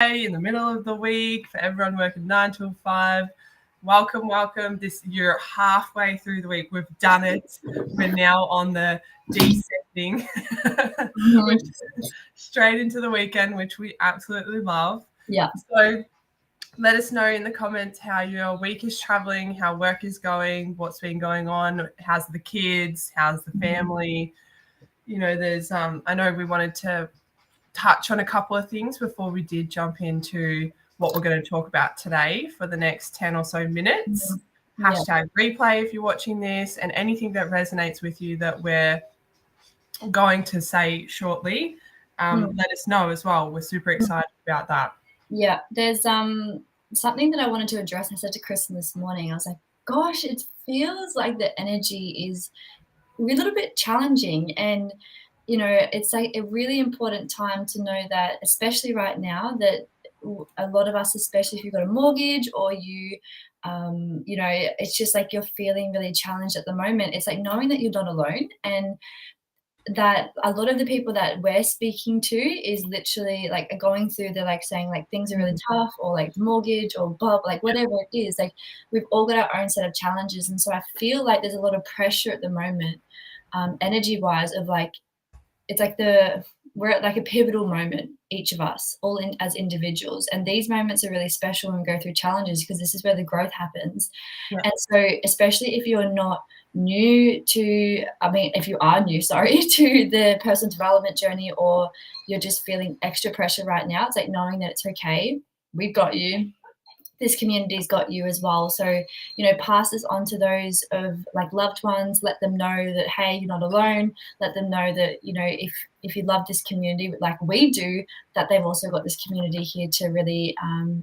in the middle of the week, for everyone working 9 till 5. Welcome. You're halfway through the week. We've done it. We're now on the descending, which is straight into the weekend, which we absolutely love. Yeah. So let us know in the comments how your week is traveling, how work is going, what's been going on, how's the kids, how's the family. There's I know we wanted to touch on a couple of things before we did jump into what we're going to talk about today for the next 10 or so minutes. Hashtag replay if you're watching this, and anything that resonates with you that we're going to say shortly, let us know as well. We're super excited about that. Yeah, there's something that I wanted to address. I said to Kristen this morning, I was like, gosh, it feels like the energy is a little bit challenging, and it's like a really important time to know that, especially right now, that a lot of us, especially if you've got a mortgage or it's just like you're feeling really challenged at the moment. It's like knowing that you're not alone, and that a lot of the people that we're speaking to is literally like going through, they're like saying like things are really tough, or like the mortgage or blah, like whatever it is, like we've all got our own set of challenges. And so I feel like there's a lot of pressure at the moment, energy wise, of like, it's like we're at like a pivotal moment, each of us, all in as individuals. And these moments are really special when we go through challenges, because this is where the growth happens. Yeah. And so especially if you're not new to, if you are new, to the personal development journey, or you're just feeling extra pressure right now, it's like knowing that it's okay. We've got you. This community's got you as well. So, pass this on to those of like loved ones. Let them know that, hey, you're not alone. Let them know that, if you love this community like we do, that they've also got this community here to really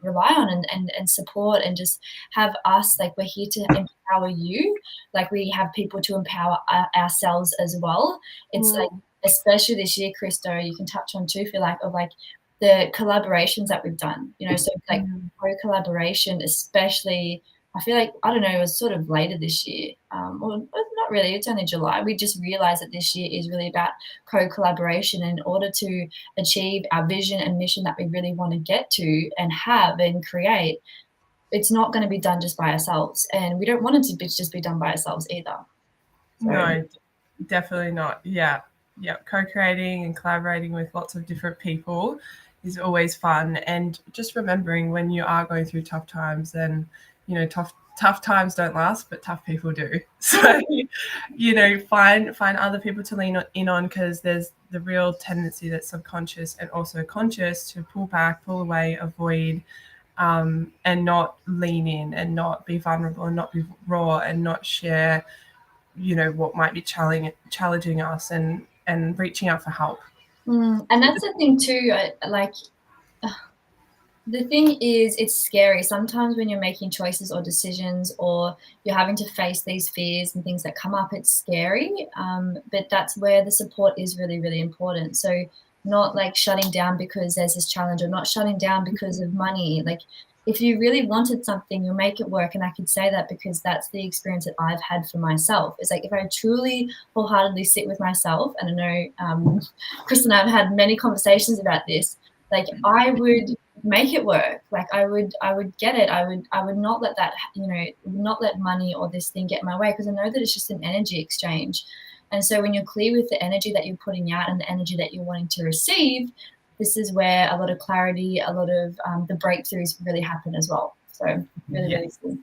rely on and support, and just have us, like, we're here to empower you. Like, we have people to empower ourselves as well. It's like, especially this year, Christo, you can touch on too, feel like, of like, the collaborations that we've done, so like co-collaboration, especially, I feel like, I don't know, it was sort of later this year, or not really, it's only July. We just realized that this year is really about co-collaboration in order to achieve our vision and mission that we really want to get to and have and create. It's not going to be done just by ourselves, and we don't want it to just be done by ourselves either. So. No, definitely not. Yeah, co-creating and collaborating with lots of different people is always fun. And just remembering, when you are going through tough times, then tough times don't last, but tough people do. So find other people to lean in on, because there's the real tendency that's subconscious and also conscious to pull back, pull away, avoid, and not lean in, and not be vulnerable, and not be raw, and not share what might be challenging us, and reaching out for help. And that's the thing too, the thing is, it's scary sometimes when you're making choices or decisions, or you're having to face these fears and things that come up. It's scary, but that's where the support is really, really important. So not like shutting down because there's this challenge, or not shutting down because of money. Like, if you really wanted something, you'll make it work. And I can say that because that's the experience that I've had for myself. It's like, if I truly wholeheartedly sit with myself, and I know Chris and I have had many conversations about this, like, I would make it work. Like, I would get it. I would not let that, not let money or this thing get in my way, because I know that it's just an energy exchange. And so when you're clear with the energy that you're putting out and the energy that you're wanting to receive, this is where a lot of clarity, a lot of the breakthroughs really happen as well. So really, really cool.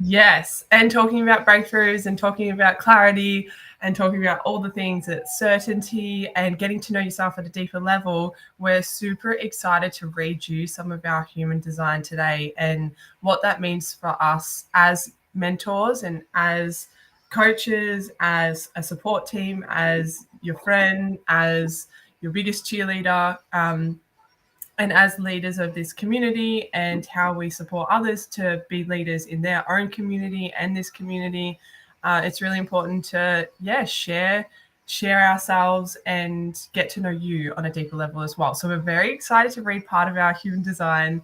Yes. And talking about breakthroughs, and talking about clarity, and talking about all the things, that certainty, and getting to know yourself at a deeper level, we're super excited to read you some of our human design today, and what that means for us as mentors, and as coaches, as a support team, as your friend, as your biggest cheerleader, and as leaders of this community, and how we support others to be leaders in their own community and this community. It's really important to share ourselves and get to know you on a deeper level as well. So we're very excited to read part of our human design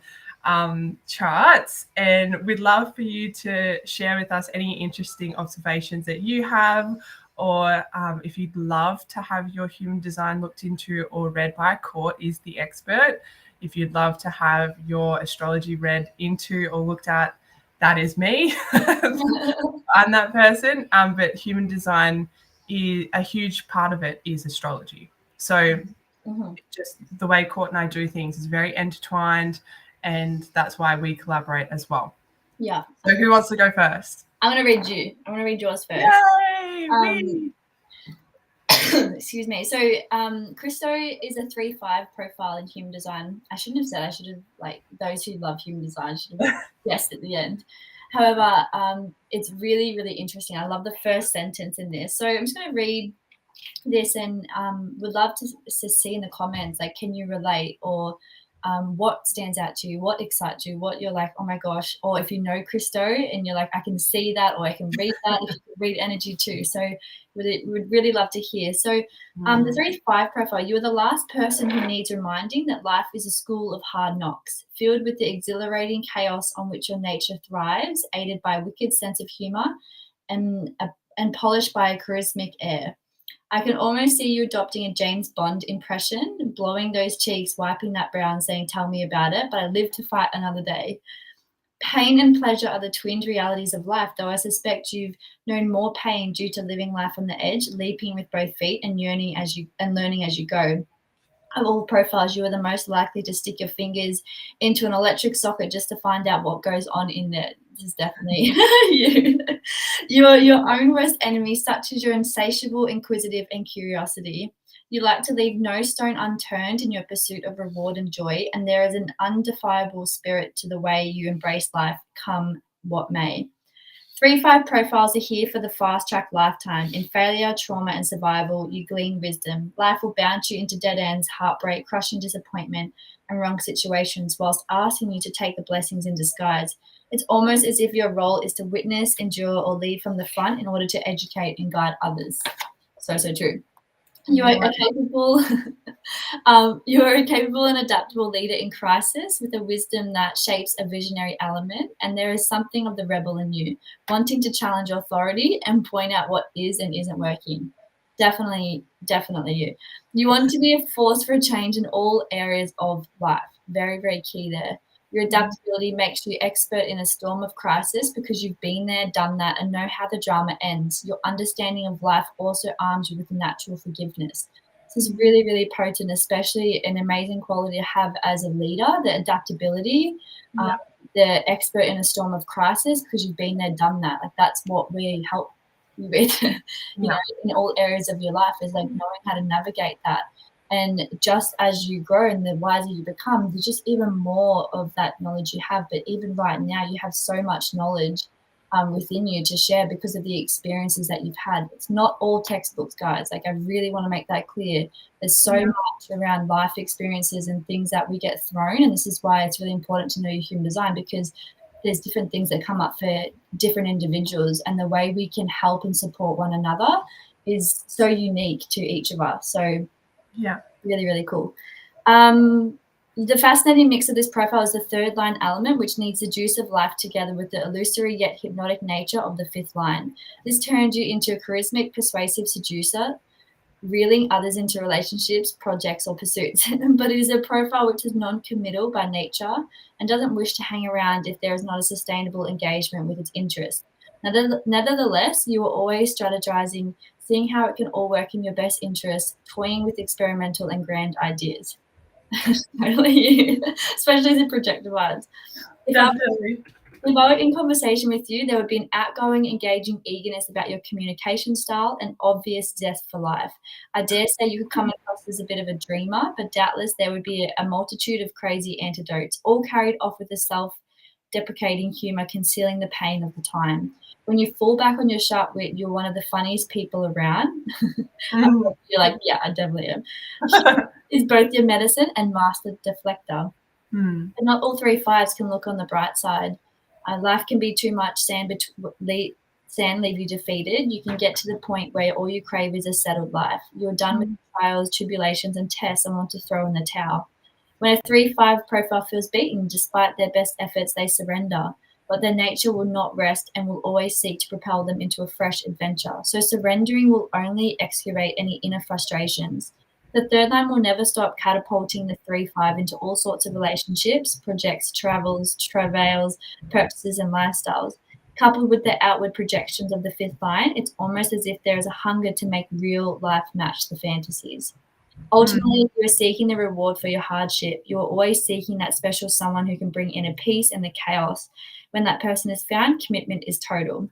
charts, and we'd love for you to share with us any interesting observations that you have, or if you'd love to have your human design looked into or read by a court is the expert, if you'd love to have your astrology read into or looked at, that is me. I'm that person. But human design is a huge part of it is astrology. So just the way Court and I do things is very intertwined, and that's why we collaborate as well. Yeah. So who wants to go first? I'm going to read you. I'm going to read yours first. Yay! Excuse me. So Christo is a 3-5 profile in human design. I shouldn't have said, I should have, like, those who love human design should have guessed at the end. However, it's really, really interesting. I love the first sentence in this. So I'm just going to read this, and would love to see in the comments, like, can you relate, or what stands out to you, what excites you, what you're like, oh my gosh, or if you know Christo and you're like, I can see that, or I can read that, if you can read energy too. So would really love to hear. So the 3-5 profile, you are the last person who needs reminding that life is a school of hard knocks, filled with the exhilarating chaos on which your nature thrives, aided by a wicked sense of humor and polished by a charismatic air. I can almost see you adopting a James Bond impression, blowing those cheeks, wiping that brow and saying, tell me about it, but I live to fight another day. Pain and pleasure are the twinned realities of life, though I suspect you've known more pain due to living life on the edge, leaping with both feet and learning as you go. Of all profiles, you are the most likely to stick your fingers into an electric socket just to find out what goes on in there. This is definitely you. You are your own worst enemy, such as your insatiable, inquisitive, and curiosity. You like to leave no stone unturned in your pursuit of reward and joy, and there is an undefiable spirit to the way you embrace life, come what may. 3-5 profiles are here for the fast-track lifetime. In failure, trauma, and survival, you glean wisdom. Life will bounce you into dead ends, heartbreak, crushing disappointment, and wrong situations, whilst asking you to take the blessings in disguise. It's almost as if your role is to witness, endure, or lead from the front in order to educate and guide others. So true. You are a capable and adaptable leader in crisis, with a wisdom that shapes a visionary element, and there is something of the rebel in you, wanting to challenge authority and point out what is and isn't working. Definitely you. You want to be a force for a change in all areas of life. Very, very key there. Your adaptability makes you expert in a storm of crisis because you've been there, done that, and know how the drama ends. Your understanding of life also arms you with natural forgiveness. This is really, really potent, especially an amazing quality to have as a leader, the adaptability, the expert in a storm of crisis, because you've been there, done that. Like, that's what we help you with, you know, in all areas of your life, is like knowing how to navigate that. And just as you grow and the wiser you become, there's just even more of that knowledge you have. But even right now, you have so much knowledge within you to share because of the experiences that you've had. It's not all textbooks, guys. Like, I really want to make that clear. There's so much around life experiences and things that we get thrown. And this is why it's really important to know your human design, because there's different things that come up for different individuals, and the way we can help and support one another is so unique to each of us. So really, really cool. The fascinating mix of this profile is the third line element, which needs the juice of life together with the illusory yet hypnotic nature of the fifth line. This turns you into a charismatic, persuasive seducer, reeling others into relationships, projects, or pursuits. But it is a profile which is non-committal by nature and doesn't wish to hang around if there is not a sustainable engagement with its interest. Nevertheless, you are always strategizing, seeing how it can all work in your best interest, toying with experimental and grand ideas. Totally you, especially as a projector wise. If I were in conversation with you, there would be an outgoing, engaging eagerness about your communication style and obvious zest for life. I dare say you could come across as a bit of a dreamer, but doubtless there would be a multitude of crazy antidotes, all carried off with a self-deprecating humor, concealing the pain of the time. When you fall back on your sharp wit, you're one of the funniest people around. You're like, yeah, I definitely am. Is both your medicine and master deflector. But not all 3-5s can look on the bright side. Life can be too much sand leave you defeated. You can get to the point where all you crave is a settled life. You're done with trials, tribulations, and tests and want to throw in the towel. When a 3-5 profile feels beaten, despite their best efforts, they surrender. But their nature will not rest and will always seek to propel them into a fresh adventure. So surrendering will only excavate any inner frustrations. The third line will never stop catapulting the 3-5 into all sorts of relationships, projects, travels, travails, purposes, and lifestyles. Coupled with the outward projections of the fifth line, it's almost as if there is a hunger to make real life match the fantasies. Ultimately, if you're seeking the reward for your hardship, you're always seeking that special someone who can bring inner peace in the chaos. When that person is found, commitment is total.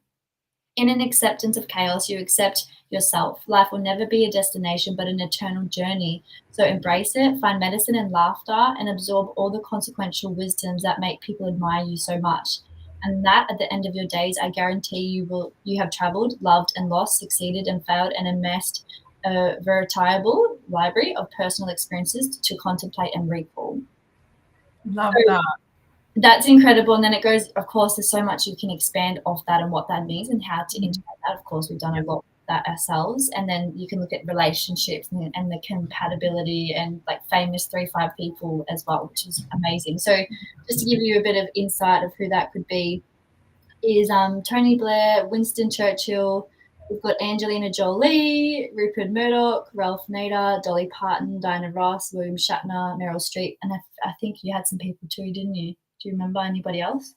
In an acceptance of chaos, you accept yourself. Life will never be a destination, but an eternal journey. So embrace it, find medicine and laughter, and absorb all the consequential wisdoms that make people admire you so much. And that, at the end of your days, I guarantee you have traveled, loved and lost, succeeded and failed, and amassed a veritable library of personal experiences to contemplate and recall. Love So that. that's incredible. And then it goes, of course, there's so much you can expand off that and what that means and how to integrate that. Of course, we've done a lot of that ourselves. And then you can look at relationships and the compatibility and like famous 3-5 people as well, which is amazing. So just to give you a bit of insight of who that could be is Tony Blair, Winston Churchill. We've got Angelina Jolie, Rupert Murdoch, Ralph Nader, Dolly Parton, Diana Ross, William Shatner, Meryl Streep, and I think you had some people too, didn't you? Do you remember anybody else?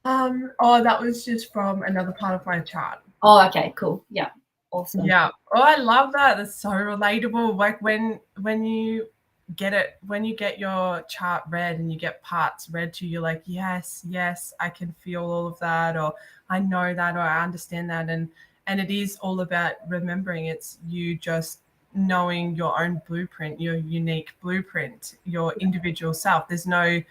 Oh, that was just from another part of my chart. Oh, okay, cool. Yeah, awesome. Yeah. Oh, I love that. That's so relatable. Like when you get your chart read and you get parts read to you, you're like, yes, yes, I can feel all of that, or I know that, or I understand that. And it is all about remembering. It's you just knowing your own blueprint, your unique blueprint, your individual self. There's no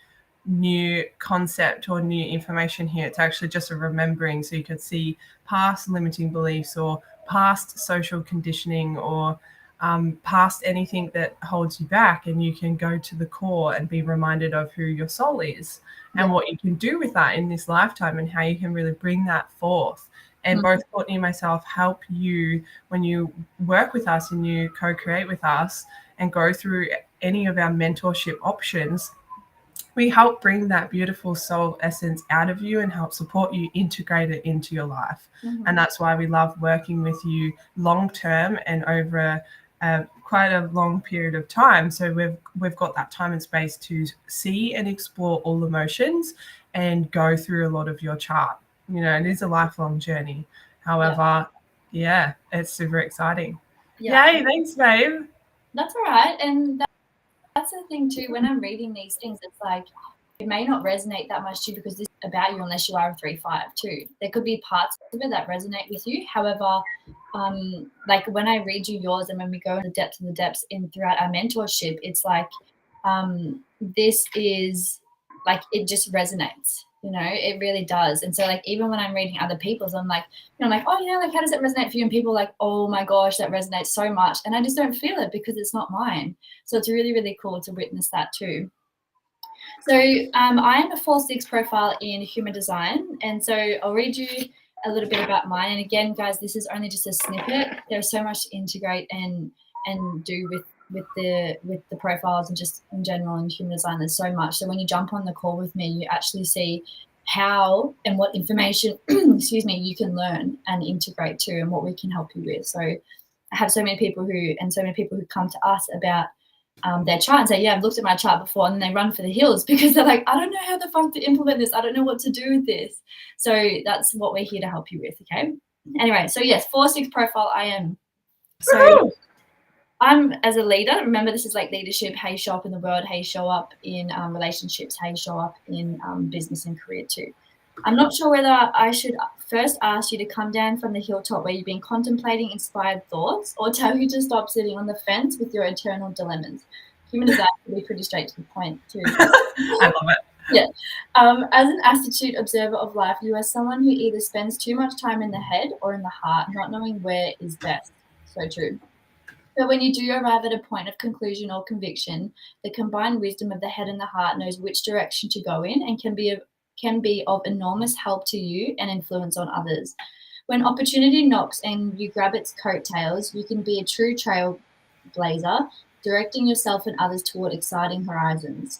new concept or new information here. It's actually just a remembering, so you could see past limiting beliefs or past social conditioning or past anything that holds you back, and you can go to the core and be reminded of who your soul is and what you can do with that in this lifetime and how you can really bring that forth. And both Courtney and myself help you when you work with us and you co-create with us and go through any of our mentorship options. We help bring that beautiful soul essence out of you and help support you integrate it into your life. And that's why we love working with you long term and over quite a long period of time. So we've got that time and space to see and explore all emotions and go through a lot of your chart. You know, it is a lifelong journey. However, yeah, it's super exciting. Yay, thanks, babe. That's all right. And that's the thing too, when I'm reading these things, it's like it may not resonate that much to you because this is about you unless you are a 3-5 too. There could be parts of it that resonate with you. However, like when I read you yours and when we go in the depths of the depths in throughout our mentorship, it's like this is like it just resonates. You know, it really does. And so like even when I'm reading other people's, I'm like, I'm like, oh yeah, like how does it resonate for you? And people are like, oh my gosh, that resonates so much. And I just don't feel it because it's not mine. So it's really, really cool to witness that too. So I am a 4-6 profile in human design. And so I'll read you a little bit about mine. And again, guys, this is only just a snippet. There's so much to integrate and do with the profiles and just in general in human design. There's so much. So when you jump on the call with me, you actually see how and what information, excuse me, you can learn and integrate too, and what we can help you with. So I have so many people who come to us about their chart and say, yeah, I've looked at my chart before, and then they run for the hills because they're like, I don't know how the fuck to implement this. I don't know what to do with this. So that's what we're here to help you with. Okay. Anyway, so yes, 4-6 profile I am. So I'm as a leader. Remember, this is like leadership, how you show up in the world, how you show up in relationships, how you show up in business and career too. I'm not sure whether I should first ask you to come down from the hilltop where you've been contemplating inspired thoughts, or tell you to stop sitting on the fence with your eternal dilemmas. Human design can be pretty straight to the point too. I love it. Yeah. As an astute observer of life, you are someone who either spends too much time in the head or in the heart, not knowing where is best. So true. But when you do arrive at a point of conclusion or conviction, the combined wisdom of the head and the heart knows which direction to go in and can be of enormous help to you and influence on others. When opportunity knocks and you grab its coattails, you can be a true trailblazer, directing yourself and others toward exciting horizons.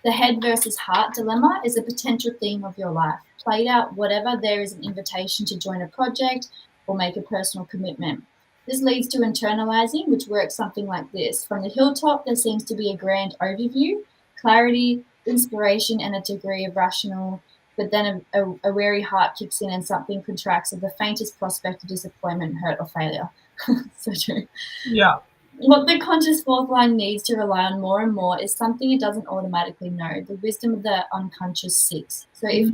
The head versus heart dilemma is a potential theme of your life. Played out whatever, there is an invitation to join a project or make a personal commitment. This leads to internalizing, which works something like this. From the hilltop, there seems to be a grand overview, clarity, inspiration, and a degree of rational, but then a wary heart kicks in and something contracts at the faintest prospect of disappointment, hurt, or failure. So true. Yeah. What the conscious fourth line needs to rely on more and more is something it doesn't automatically know, the wisdom of the unconscious six. So if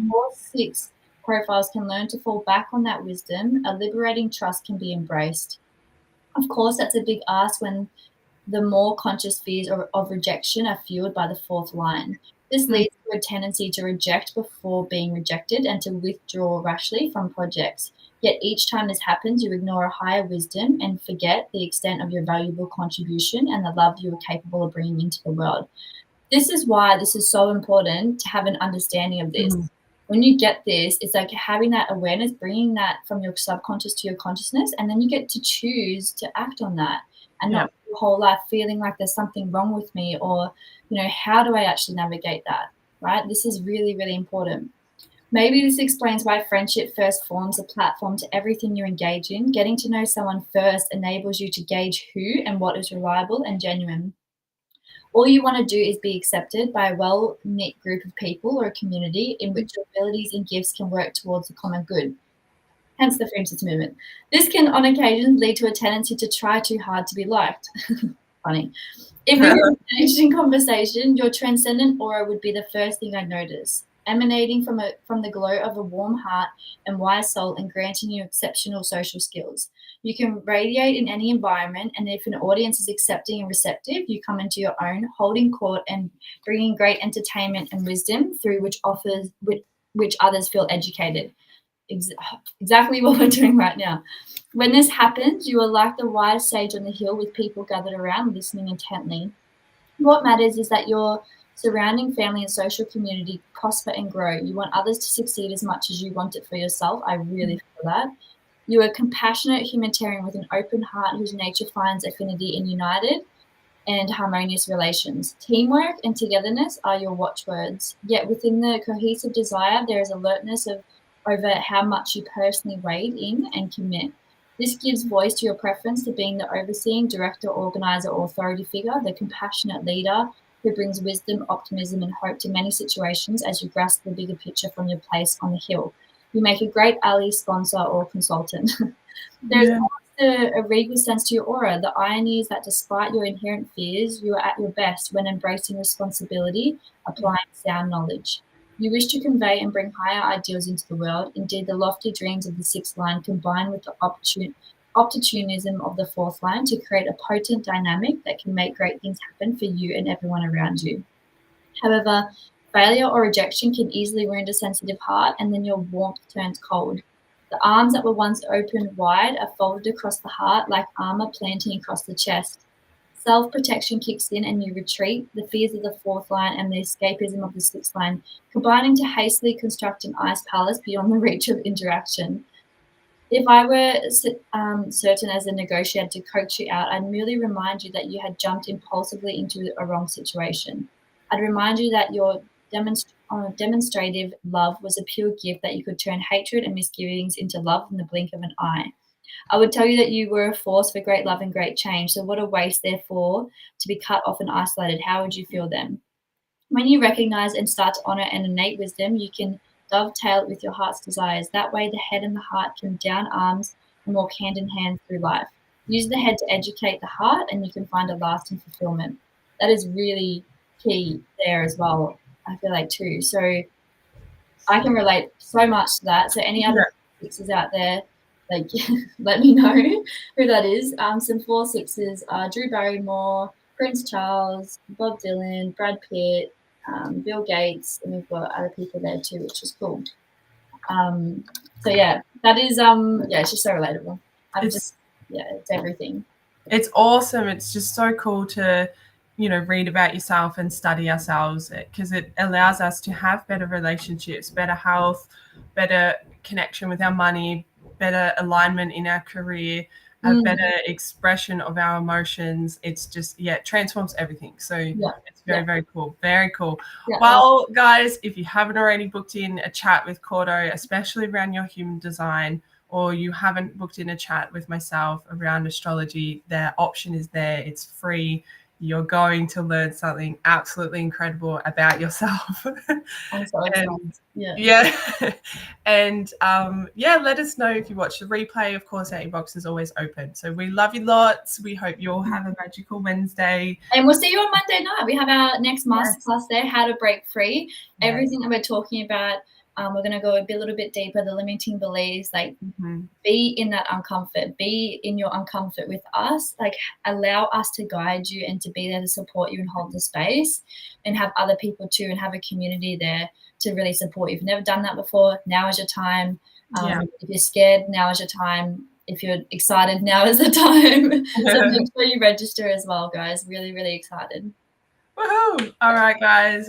4-6 profiles can learn to fall back on that wisdom, a liberating trust can be embraced. Of course, that's a big ask when the more conscious fears of rejection are fueled by the fourth line. This leads to a tendency to reject before being rejected and to withdraw rashly from projects. Yet each time this happens, you ignore a higher wisdom and forget the extent of your valuable contribution and the love you are capable of bringing into the world. This is why this is so important to have an understanding of this. When you get this, it's like having that awareness, bringing that from your subconscious to your consciousness, and then you get to choose to act on that and not your whole life feeling like there's something wrong with me or, how do I actually navigate that, right? This is really, really important. Maybe this explains why friendship first forms a platform to everything you engage in. Getting to know someone first enables you to gauge who and what is reliable and genuine. All you want to do is be accepted by a well-knit group of people or a community in which your abilities and gifts can work towards the common good. Hence the Freemasons movement. This can, on occasion, lead to a tendency to try too hard to be liked. Funny. If we were engaged in conversation, your transcendent aura would be the first thing I'd notice, emanating from the glow of a warm heart and wise soul and granting you exceptional social skills. You can radiate in any environment, and if an audience is accepting and receptive, you come into your own, holding court and bringing great entertainment and wisdom through which others feel educated. Exactly what we're doing right now. When this happens, you are like the wise sage on the hill with people gathered around listening intently. What matters is that your surrounding family and social community prosper and grow. You want others to succeed as much as you want it for yourself. I really feel that. You are a compassionate humanitarian with an open heart whose nature finds affinity in united and harmonious relations. Teamwork and togetherness are your watchwords. Yet within the cohesive desire, there is alertness over how much you personally wade in and commit. This gives voice to your preference to being the overseeing director, organizer, or authority figure, the compassionate leader who brings wisdom, optimism, and hope to many situations as you grasp the bigger picture from your place on the hill. You make a great ally, sponsor, or consultant. There's a regal sense to your aura. The irony is that despite your inherent fears, you are at your best when embracing responsibility, applying sound knowledge. You wish to convey and bring higher ideals into the world. Indeed, the lofty dreams of the sixth line combine with the opportunism of the fourth line to create a potent dynamic that can make great things happen for you and everyone around you. However, failure or rejection can easily wound a sensitive heart, and then your warmth turns cold. The arms that were once open wide are folded across the heart like armor planting across the chest. Self-protection kicks in and you retreat, the fears of the fourth line and the escapism of the sixth line, combining to hastily construct an ice palace beyond the reach of interaction. If I were certain as a negotiator to coax you out, I'd merely remind you that you had jumped impulsively into a wrong situation. I'd remind you that your demonstrative love was a pure gift that you could turn hatred and misgivings into love in the blink of an eye. I would tell you that you were a force for great love and great change. So what a waste, therefore, to be cut off and isolated. How would you feel then? When you recognize and start to honor an innate wisdom, you can dovetail it with your heart's desires. That way, the head and the heart can down arms and walk hand in hand through life. Use the head to educate the heart, and you can find a lasting fulfillment. That is really key there as well, I feel like, too. So I can relate so much to that. So any other sixes out there, like, let me know who that is. Some 4-6s are Drew Barrymore, Prince Charles, Bob Dylan, Brad Pitt, Bill Gates, and we've got other people there too, which is cool. So yeah, that is it's just so relatable. It's everything. It's awesome. It's just so cool to read about yourself and study ourselves, because it allows us to have better relationships, better health, better connection with our money, better alignment in our career, a better expression of our emotions. It's just, it transforms everything. So it's very, very cool. Very cool. Yeah. Well, guys, if you haven't already booked in a chat with Cordo, especially around your human design, or you haven't booked in a chat with myself around astrology, their option is there. It's free. You're going to learn something absolutely incredible about yourself. I'm so excited. And yeah. And let us know if you watch the replay. Of course, our inbox is always open. So we love you lots. We hope you all have a magical Wednesday. And we'll see you on Monday night. We have our next masterclass there, How to Break Free. Everything that we're talking about, we're going to go a little bit deeper, the limiting beliefs, like be in that uncomfort, be in your uncomfort with us, like allow us to guide you and to be there to support you and hold the space, and have other people too, and have a community there to really support you. If you've never done that before, now is your time. If you're scared, now is your time. If you're excited, now is the time. So make sure you register as well, guys. Really, really excited. Woohoo! All right, guys.